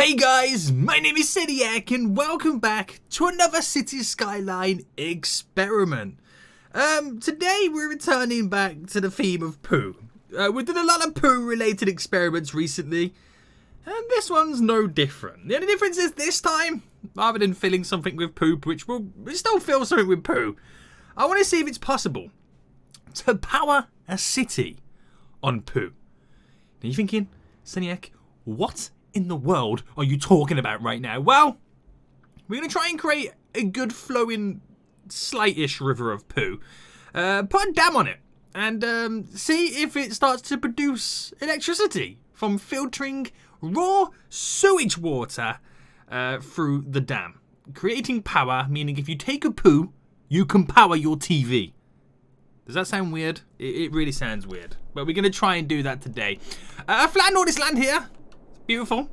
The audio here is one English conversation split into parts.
Hey guys, my name is Seniac and welcome back to another City Skyline experiment. Today we're returning back to the theme of poo. We've done a lot of poo related experiments recently, and this one's no different. The only difference is this time, rather than filling something with poop, which will still fill something with poo, I want to see if it's possible to power a city on poo. Now you're thinking, Seniac, what in the world are you talking about right now? Well, we're going to try and create a good flowing, slight-ish river of poo. Put a dam on it and see if it starts to produce electricity from filtering raw sewage water through the dam. Creating power, meaning if you take a poo, you can power your TV. Does that sound weird? It really sounds weird. But we're going to try and do that today. I flattened all this land here. Beautiful.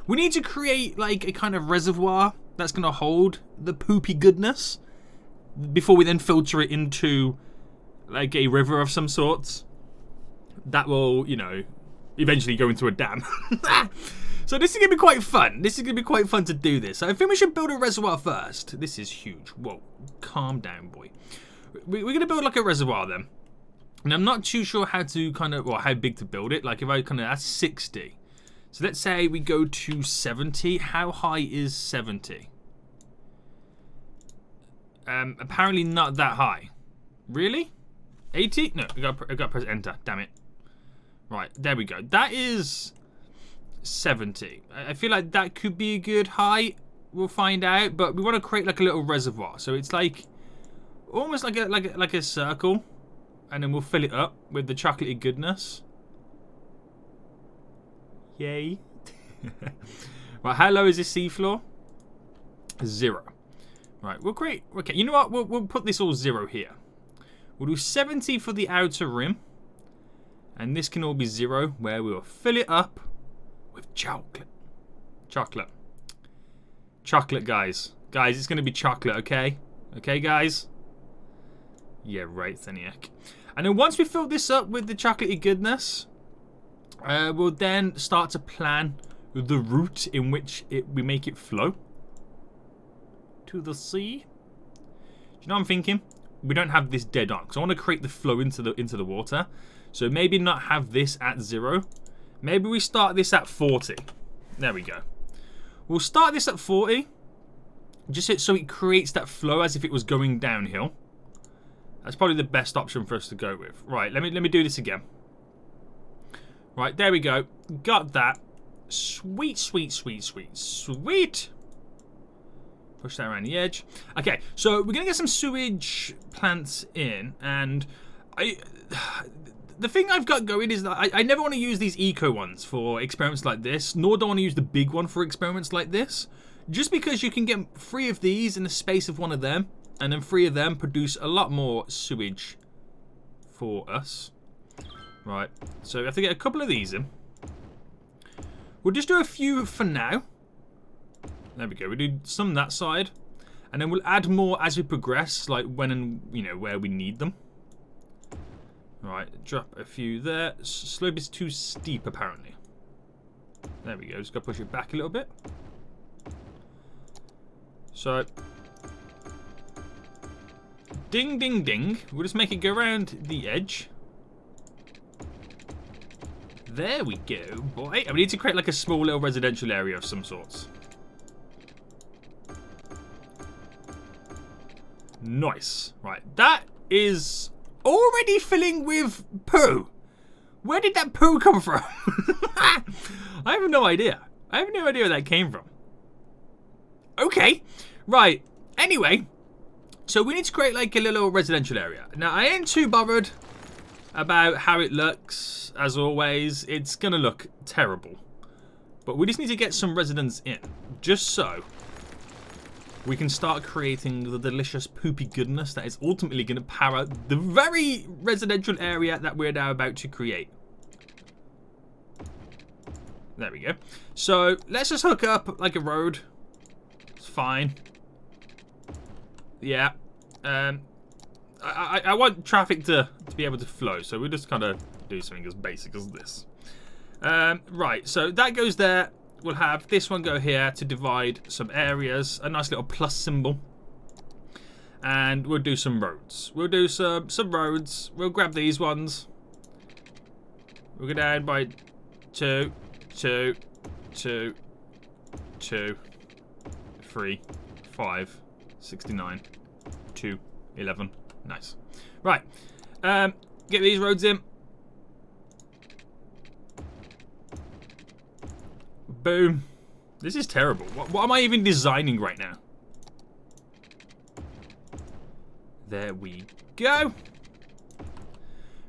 We need to create like a kind of reservoir that's going to hold the poopy goodness before we then filter it into like a river of some sorts that will, you know, eventually go into a dam. So this is going to be quite fun. This is going to be quite fun to do this. So I think we should build a reservoir first. This is huge. Whoa, calm down, boy. We're going to build like a reservoir then. And I'm not too sure how to kind of, well, how big to build it. Like if I kind of, that's 60. So let's say we go to 70. How high is 70? Apparently not that high. Really? 80? No, I got to press enter. Damn it. Right, there we go. That is 70. I feel like that could be a good height. We'll find out. But we want to create like a little reservoir. So it's like almost like a circle, and then we'll fill it up with the chocolatey goodness. Yay. Right, how low is this seafloor? 0. Right, we'll create... Okay, you know what? We'll put this all 0 here. We'll do 70 for the outer rim. And this can all be 0, where we'll fill it up with chocolate. Chocolate. Chocolate, guys. Guys, it's going to be chocolate, okay? Okay, guys? Yeah, right, Seniac. And then once we fill this up with the chocolatey goodness... we'll then start to plan the route in which we make it flow to the sea. Do you know what I'm thinking? We don't have this dead on because I want to create the flow into the water. So maybe not have this at 0. Maybe we start this at 40. There we go. We'll start this at 40, just so it creates that flow as if it was going downhill. That's probably the best option for us to go with. Right, let me do this again. Right, there we go. Got that. Sweet, sweet, sweet, sweet, sweet. Push that around the edge. Okay, so we're going to get some sewage plants in. And the thing I've got going is that I never want to use these eco ones for experiments like this. Nor do I want to use the big one for experiments like this. Just because you can get 3 of these in the space of 1 of them. And then 3 of them produce a lot more sewage for us. Right, so we have to get a couple of these in. We'll just do a few for now. There we go. We'll do some that side. And then we'll add more as we progress, like when and, you know, where we need them. Right, drop a few there. Slope is too steep, apparently. There we go. Just got to push it back a little bit. So, ding, ding, ding. We'll just make it go around the edge. There we go, boy. And we need to create like a small little residential area of some sorts. Nice. Right, that is already filling with poo. Where did that poo come from? I have no idea. I have no idea where that came from. Okay. Right. Anyway, so we need to create like a little residential area. Now, I ain't too bothered about how it looks. As always, it's gonna look terrible, but we just need to get some residents in, just so we can start creating the delicious poopy goodness that is ultimately going to power the very residential area that we're now about to create. There we go. So let's just hook up like a road. It's fine. Yeah. I want traffic to be able to flow, so we'll just kind of do something as basic as this. Right, so that goes there. we'll have this one go here to divide some areas. A nice little plus symbol. And we'll do some roads. We'll do some roads. We'll grab these ones. We'll go down by 2, 2, 2, 2, 3, 5, 69, 2, 11. Nice. Right. Get these roads in. Boom. This is terrible. What am I even designing right now? There we go.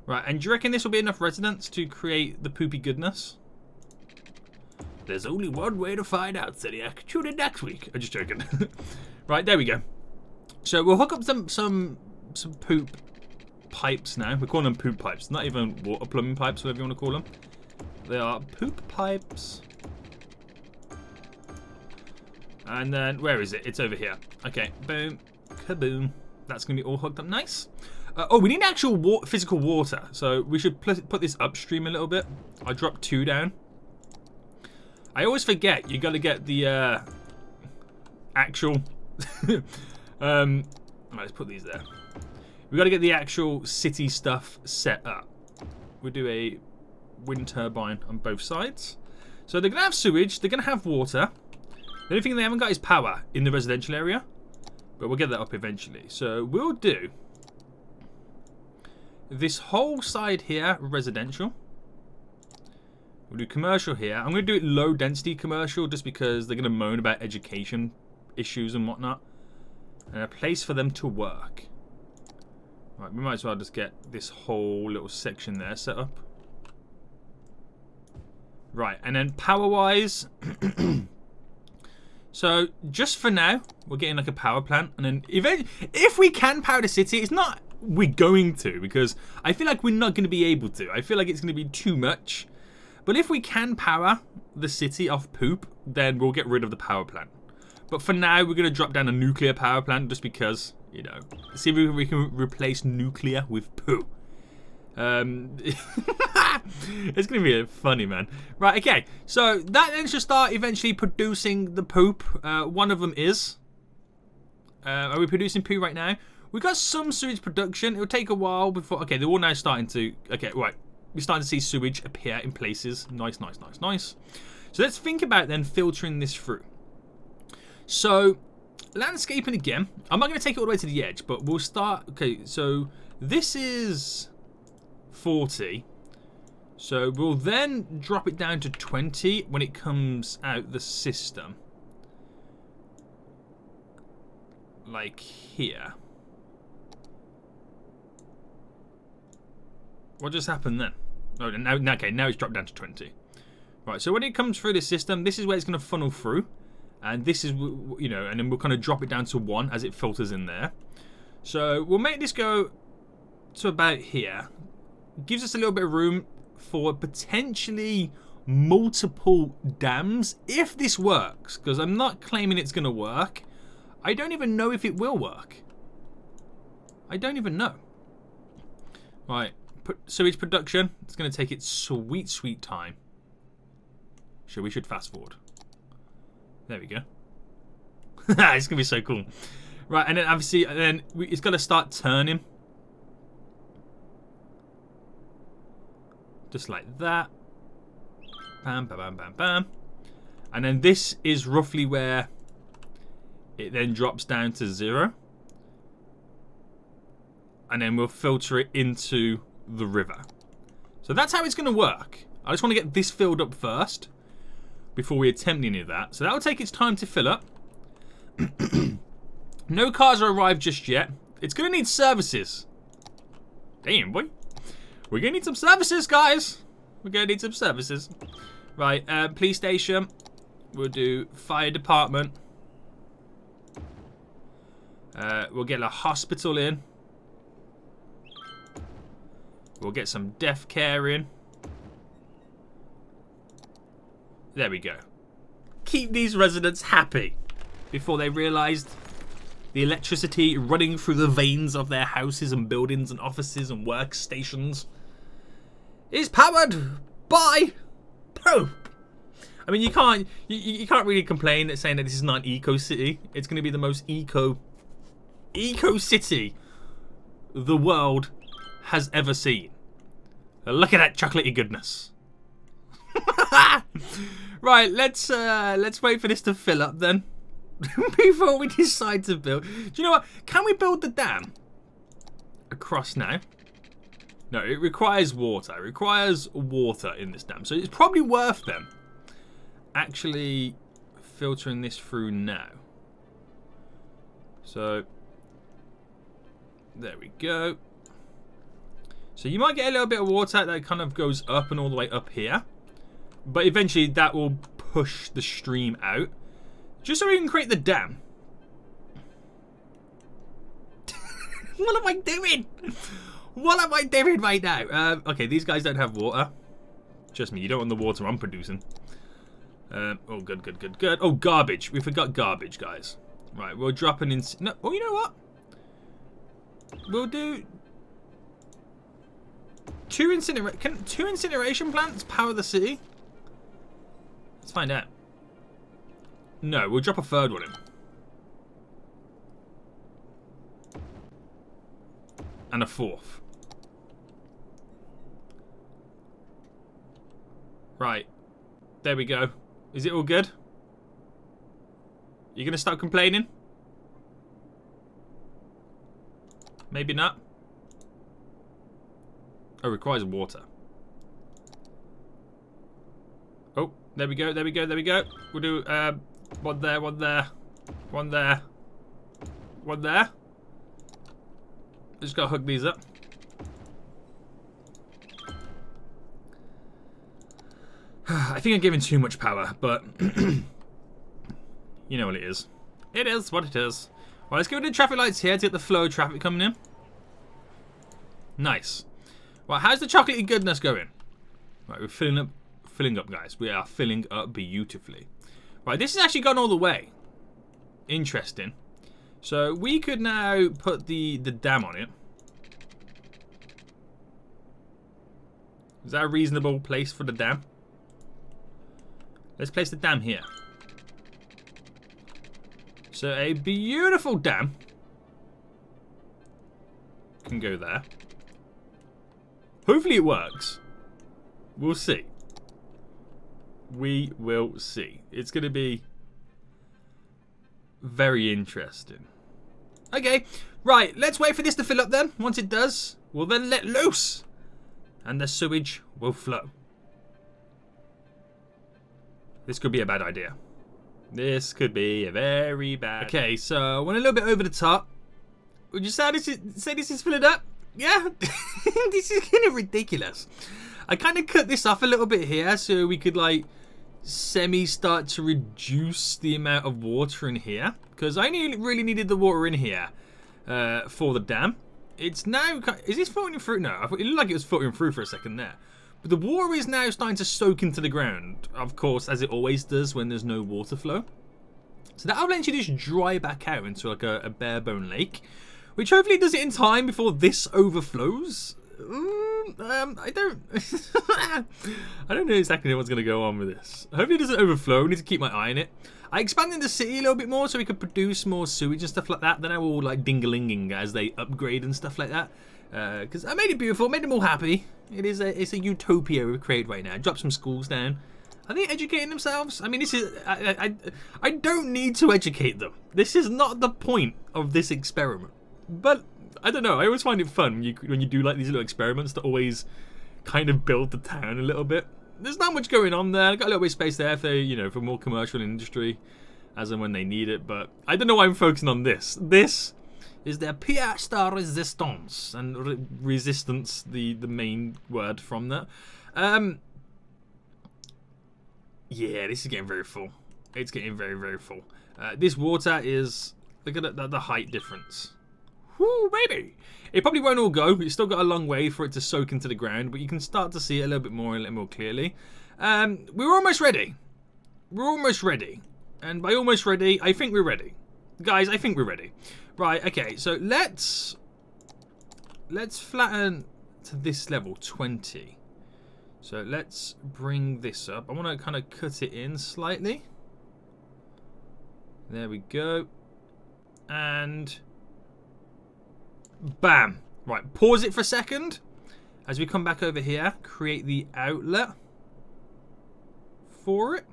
Right, and do you reckon this will be enough residents to create the poopy goodness? There's only one way to find out, Zodiac. Tune in next week. I'm just joking. Right, there we go. So we'll hook up some poop pipes now. We're calling them poop pipes. Not even water plumbing pipes, whatever you want to call them. They are poop pipes. And then, where is it? It's over here. Okay, boom, kaboom. That's going to be all hooked up nice. Oh, we need actual physical water. So we should put this upstream a little bit. I dropped 2 down. I always forget you got to get the actual... let's put these there. We got to get the actual city stuff set up. We'll do a wind turbine on both sides. So they're going to have sewage. They're going to have water. The only thing they haven't got is power in the residential area. But we'll get that up eventually. So we'll do this whole side here, residential. We'll do commercial here. I'm going to do it low density commercial just because they're going to moan about education issues and whatnot. And a place for them to work. Right, we might as well just get this whole little section there set up. Right, and then power-wise... So, just for now, we're getting like a power plant. And then if we can power the city, it's not we're going to. Because I feel like we're not going to be able to. I feel like it's going to be too much. But if we can power the city off poop, then we'll get rid of the power plant. But for now, we're going to drop down a nuclear power plant just because, you know, see if we can replace nuclear with poo. It's going to be funny, man. Right, okay. So that then should start eventually producing the poop. One of them is. Are we producing poo right now? We've got some sewage production. It'll take a while before... Okay, they're all now starting to... Okay, right. We're starting to see sewage appear in places. Nice, nice, nice, nice. So let's think about then filtering this through. So, landscaping again. I'm not going to take it all the way to the edge, but we'll start... Okay, so this is 40. So we'll then drop it down to 20 when it comes out the system. Like here. What just happened then? Oh, now, okay, now it's dropped down to 20. Right, so when it comes through the system, this is where it's going to funnel through. And this is, you know, and then we'll kind of drop it down to 1 as it filters in there. So we'll make this go to about here. Gives us a little bit of room for potentially multiple dams if this works. Because I'm not claiming it's going to work. I don't even know if it will work. I don't even know. Right, sewage production. It's going to take its sweet, sweet time. We should fast forward. There we go. It's going to be so cool. Right, and then obviously, it's got to start turning. Just like that. Bam, bam, bam, bam, bam. And then this is roughly where it then drops down to 0. And then we'll filter it into the river. So that's how it's going to work. I just want to get this filled up first before we attempt any of that. So that will take its time to fill up. No cars are arrived just yet. It's going to need services. Damn, boy. We're going to need some services, guys. We're going to need some services. Right, police station. We'll do fire department. We'll get a hospital in. We'll get some deaf care in. There we go. Keep these residents happy before they realised the electricity running through the veins of their houses and buildings and offices and workstations is powered by poop. I mean, you can't really complain at saying that this is not an eco city. It's going to be the most eco city the world has ever seen. Look at that chocolatey goodness. Right, let's wait for this to fill up then before we decide to build. Do you know what? Can we build the dam across now? No, it requires water. It requires water in this dam, so it's probably worth them actually filtering this through now. So there we go. So you might get a little bit of water that kind of goes up and all the way up here. But eventually that will push the stream out. Just so we can create the dam. What am I doing? What am I doing right now? Okay, these guys don't have water. Trust me, you don't want the water I'm producing. Oh, good. Oh, garbage. We forgot garbage, guys. Right, we'll drop an no. Oh, you know what? We'll do... Can 2 incineration plants power the city? Let's find out. No, we'll drop a 3rd one in. And a 4th. Right. There we go. Is it all good? You gonna stop complaining? Maybe not. Oh, requires water. Oh, there we go. We'll do one there, one there, one there, one there. Just gotta hook these up. I think I'm giving too much power, but you know what it is. It is what it is. Well, let's give it the traffic lights here to get the flow of traffic coming in. Nice. Well, how's the chocolatey goodness going? Right, we're filling up, guys. We are filling up beautifully. Right, this has actually gone all the way. Interesting. So we could now put the dam on it. Is that a reasonable place for the dam? Let's place the dam here. So a beautiful dam can go there. Hopefully it works. We'll see. We will see. It's going to be very interesting. Okay, right. Let's wait for this to fill up then. Once it does, we'll then let loose. And the sewage will flow. This could be a bad idea. This could be a very bad... Okay, so I went a little bit over the top. Would you say this is filling up? Yeah. This is kind of ridiculous. I kind of cut this off a little bit here so we could like start to reduce the amount of water in here. Because I only really needed the water in here for the dam. It's now... Is this filtering through? No, it looked like it was filtering through for a second there. But the water is now starting to soak into the ground. Of course, as it always does when there's no water flow. So that'll eventually just dry back out into like a bare bone lake. Which hopefully does it in time before this overflows. I don't... I don't know exactly what's going to go on with this. Hopefully it doesn't overflow. I need to keep my eye on it. I expanded the city a little bit more so we could produce more sewage and stuff like that. Then I will like ding-a-linging as they upgrade and stuff like that. Because I made it beautiful, made them all happy. It's a utopia we've created right now. Drop some schools down. Are they educating themselves? I mean, this is... I don't need to educate them. This is not the point of this experiment. But, I don't know. I always find it fun when you do like these little experiments to always kind of build the town a little bit. There's not much going on there. I've got a little bit of space there for, you know, for more commercial industry as and when they need it. But I don't know why I'm focusing on this. This is their pièce de résistance. And resistance, the main word from that. Yeah, this is getting very full. It's getting very, very full. This water is... Look at the height difference. Whoo, baby! It probably won't all go. It's still got a long way for it to soak into the ground, but you can start to see it a little bit more clearly. We're almost ready. We're almost ready. And by almost ready, I think we're ready. Guys, I think we're ready. Right, okay, so let's flatten to this level, 20. So let's bring this up. I want to kind of cut it in slightly. There we go. And bam. Right, pause it for a second. As we come back over here, create the outlet for it.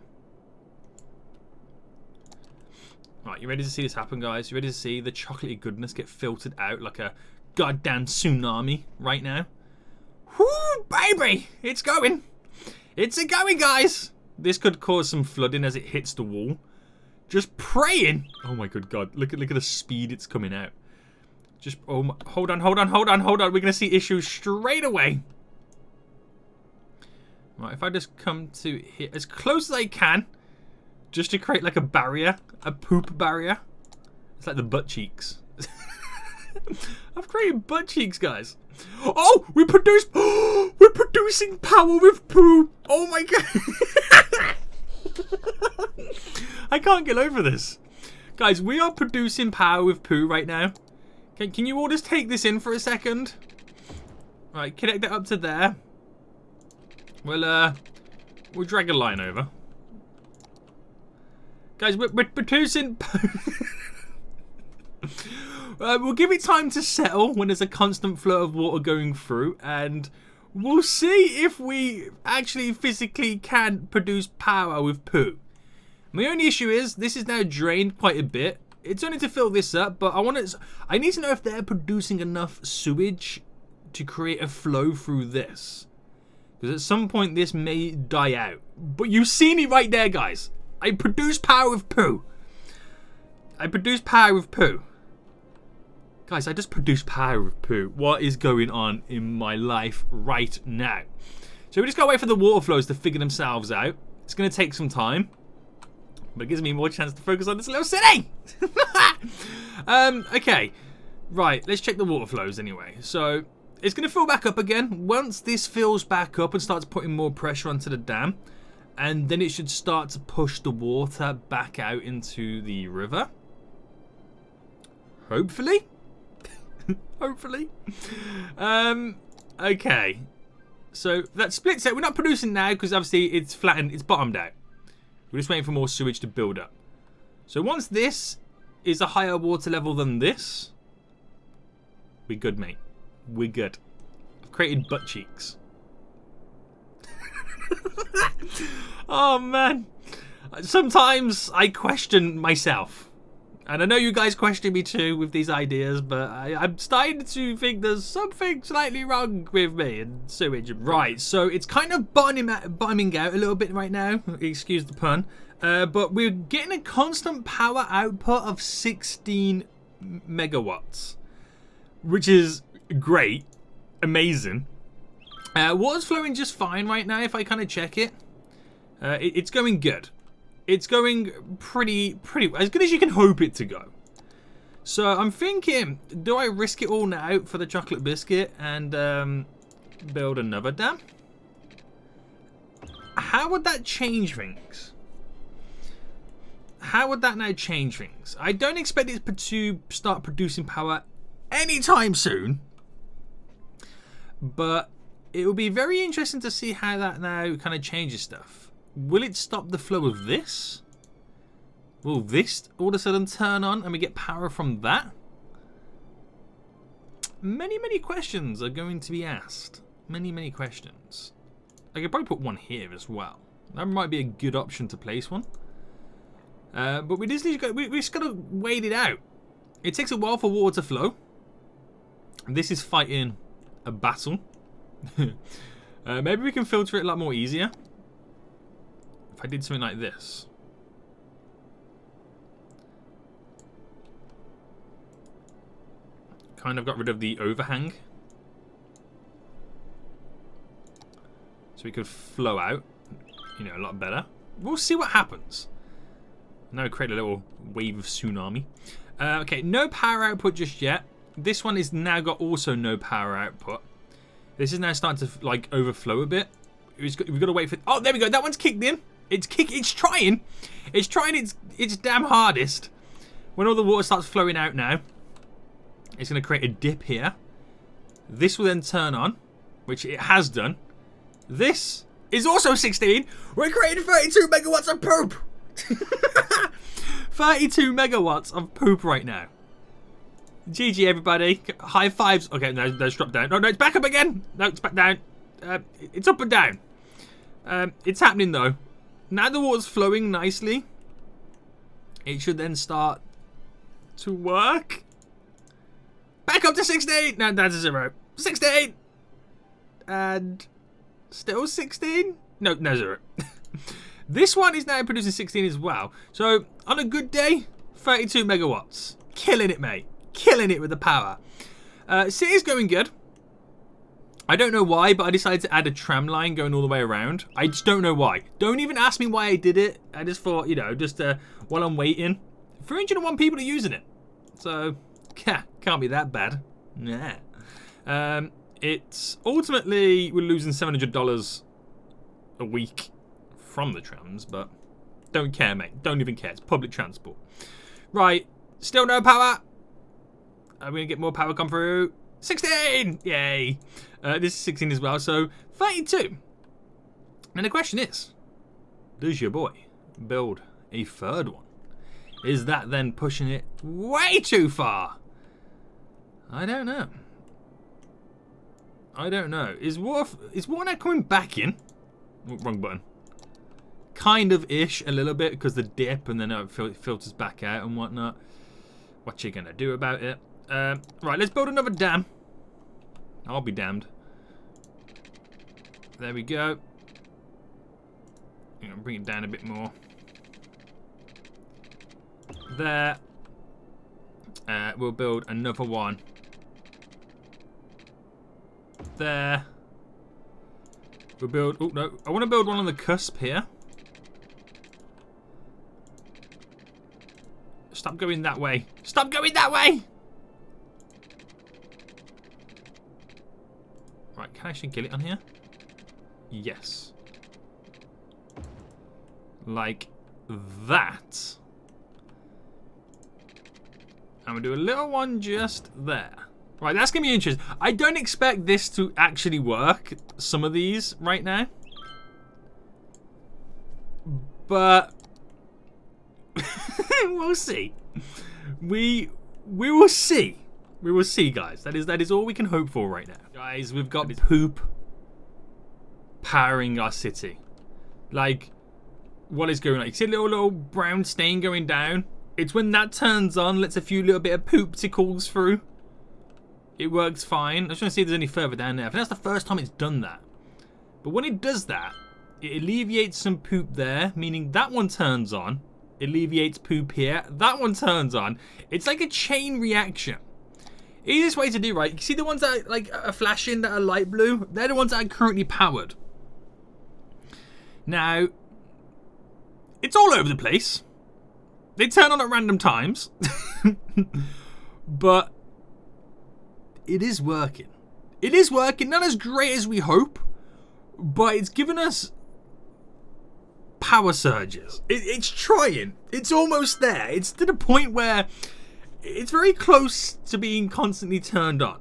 Right, you ready to see this happen, guys? You ready to see the chocolatey goodness get filtered out like a goddamn tsunami right now? Whoo, baby! It's going. It's a-going, guys. This could cause some flooding as it hits the wall. Just praying. Oh my good God. Look at the speed it's coming out. Just, oh my, hold on. We're going to see issues straight away. Right, if I just come to here as close as I can, just to create like a barrier, a poop barrier. It's like the butt cheeks. I've created butt cheeks, guys. Oh, we're producing power with poo. Oh my God. I can't get over this. Guys, we are producing power with poo right now. Can you all just take this in for a second? Right, connect that up to there. We'll drag a line over. Guys, we're producing... we'll give it time to settle when there's a constant flow of water going through, and we'll see if we actually physically can produce power with poo. My only issue is this is now drained quite a bit. It's only to fill this up, but I need to know if they're producing enough sewage to create a flow through this. Because at some point this may die out. But you've seen it right there, guys. I produce power with poo. Guys, I just produced power with poo. What is going on in my life right now? So we just gotta wait for the water flows to figure themselves out. It's gonna take some time, but it gives me more chance to focus on this little city. Okay, right, let's check the water flows anyway. So it's gonna fill back up again. Once this fills back up and starts putting more pressure onto the dam, and then it should start to push the water back out into the river. Hopefully. Hopefully. Okay. So that splits it. We're not producing now because obviously it's flattened, it's bottomed out. We're just waiting for more sewage to build up. So once this is a higher water level than this, we're good, mate. We're good. I've created butt cheeks. Oh man. Sometimes I question myself. And I know you guys question me too with these ideas, but I'm starting to think there's something slightly wrong with me and sewage. Right, so it's kind of bottoming out a little bit right now. Excuse the pun. But we're getting a constant power output of 16 megawatts, which is great. Amazing. Water's flowing just fine right now if I kind of check it. It's going good. It's going pretty as good as you can hope it to go. So I'm thinking, do I risk it all now for the chocolate biscuit and build another dam? How would that change things? How would that now change things? I don't expect it to start producing power anytime soon, but it will be very interesting to see how that now kind of changes stuff. Will it stop the flow of this? Will this all of a sudden turn on and we get power from that? Many questions are going to be asked. Many questions. I could probably put one here as well. That might be a good option to place one. But we just got to wait it out. It takes a while for water to flow. And this is fighting a battle. Maybe we can filter it a lot more easier. If I did something like this. Kind of got rid of the overhang. So we could flow out, you know, a lot better. We'll see what happens. Now we create a little wave of tsunami. Okay, no power output just yet. This one is now got also no power output. This is now starting to like overflow a bit. We've got to wait for. Oh, there we go. That one's kicked in. It's trying. It's trying its damn hardest. When all the water starts flowing out now, it's going to create a dip here. This will then turn on, which it has done. This is also 16. We're creating 32 megawatts of poop. 32 megawatts of poop right now. GG, everybody. High fives. Okay, no, it's dropped down. No, it's back up again. No, it's back down. It's up and down. It's happening, though. Now the water's flowing nicely. It should then start to work. Back up to 16. No, that's a 0. 16. And still 16. No, 0. This one is now producing 16 as well. So, on a good day, 32 megawatts. Killing it, mate. Killing it with the power. City's going good. I don't know why, but I decided to add a tram line going all the way around. I just don't know why. Don't even ask me why I did it. I just thought, you know, just while I'm waiting. 301 people are using it. So, can't be that bad. Nah. It's ultimately, we're losing $700 a week from the trams, but don't care, mate. Don't even care. It's public transport. Right. Still no power. I'm going to get more power come through. 16! Yay! This is 16 as well, so 32. And the question is, does your boy build a third one? Is that then pushing it way too far? I don't know. I don't know. Is water now coming back in? Oh, wrong button. Kind of ish a little bit because the dip and then it filters back out and whatnot. What you gonna do about it? Right, let's build another dam. I'll be damned. There we go. I'm gonna bring it down a bit more. There. We'll build another one. There. We'll build. Oh no! I want to build one on the cusp here. Stop going that way. Stop going that way! Right, can I actually get it on here? Yes. Like that. I'm going to do a little one just there. Right, that's going to be interesting. I don't expect this to actually work, some of these right now. But we'll see. We will see. We will see, guys. That is all we can hope for right now. Guys, we've got poop powering our city. Like, what is going on? You see a little brown stain going down? It's when that turns on, lets a few little bit of poopsicles through. It works fine. I just want to see if there's any further down there. I think that's the first time it's done that. But when it does that, it alleviates some poop there, meaning that one turns on. Alleviates poop here. That one turns on. It's like a chain reaction. Easiest way to do, right? You see the ones that are flashing that are light blue? They're the ones that are currently powered. Now, it's all over the place. They turn on at random times. But it is working. It is working. Not as great as we hope, but it's given us power surges. It's trying. It's almost there. It's to the point where it's very close to being constantly turned on.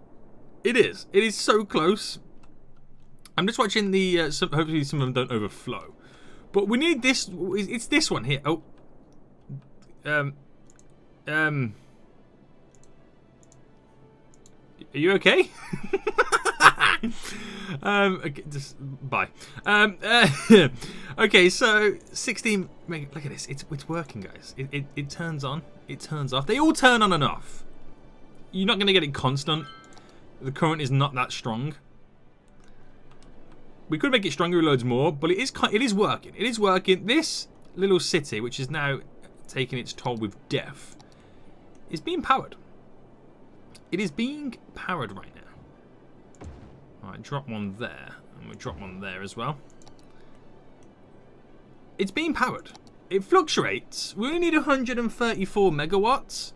It is. It is so close. I'm just watching the... hopefully some of them don't overflow. But we need this... It's this one here. Oh. Are you okay? Okay, just bye. Okay, so 16. Look at this. It's working, guys. It turns on. It turns off. They all turn on and off. You're not gonna get it constant. The current is not that strong. We could make it stronger with loads more, but it is working. It is working. This little city, which is now taking its toll with death, is being powered. It is being powered right now. Alright, drop one there. And we'll drop one there as well. It's being powered. It fluctuates. We only need 134 megawatts.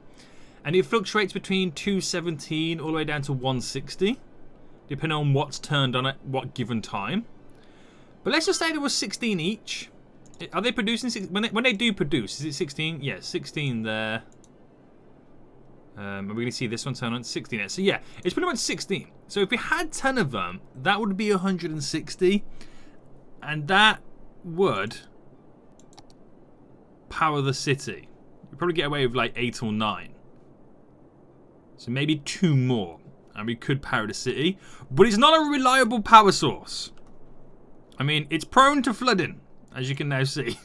And it fluctuates between 217 all the way down to 160. Depending on what's turned on at what given time. But let's just say there was 16 each. Are they producing... When they do produce, is it 16? Yeah, 16 there. Are we going to see this one turn on? 16 there. So yeah, it's pretty much 16. So if we had 10 of them, that would be 160. And that would power the city. You'd probably get away with like 8 or 9. So maybe 2 more. And we could power the city. But it's not a reliable power source. I mean, it's prone to flooding, as you can now see.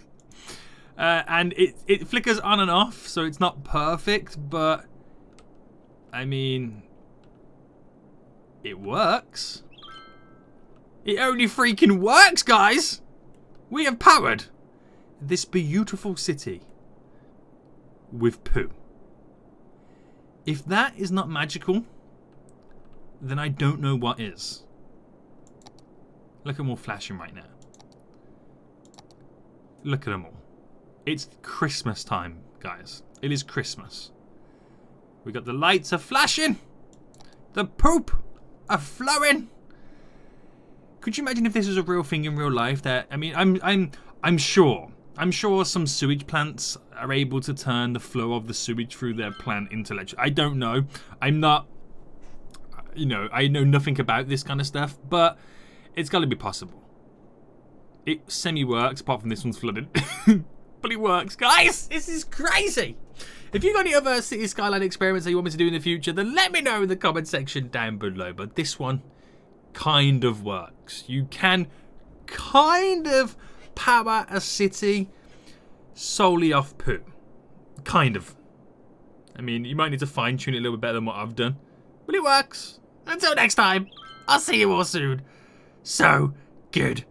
And it flickers on and off, so it's not perfect. But, I mean, it works. It only freaking works, guys! We have powered this beautiful city with poo. If that is not magical, then I don't know what is. Look at them all flashing right now. Look at them all. It's Christmas time, guys. It is Christmas. We got the lights are flashing. The poop are flowing. Could you imagine if this was a real thing in real life? That I mean, I'm sure some sewage plants are able to turn the flow of the sewage through their plant into electricity. I don't know. I'm not. You know, I know nothing about this kind of stuff, but it's got to be possible. It semi-works, apart from this one's flooded. But it works. Guys, this is crazy. If you've got any other City Skyline experiments that you want me to do in the future, then let me know in the comment section down below. But this one kind of works. You can kind of power a city solely off poo. Kind of. I mean, you might need to fine-tune it a little bit better than what I've done. But it works. Until next time, I'll see you all soon. So good.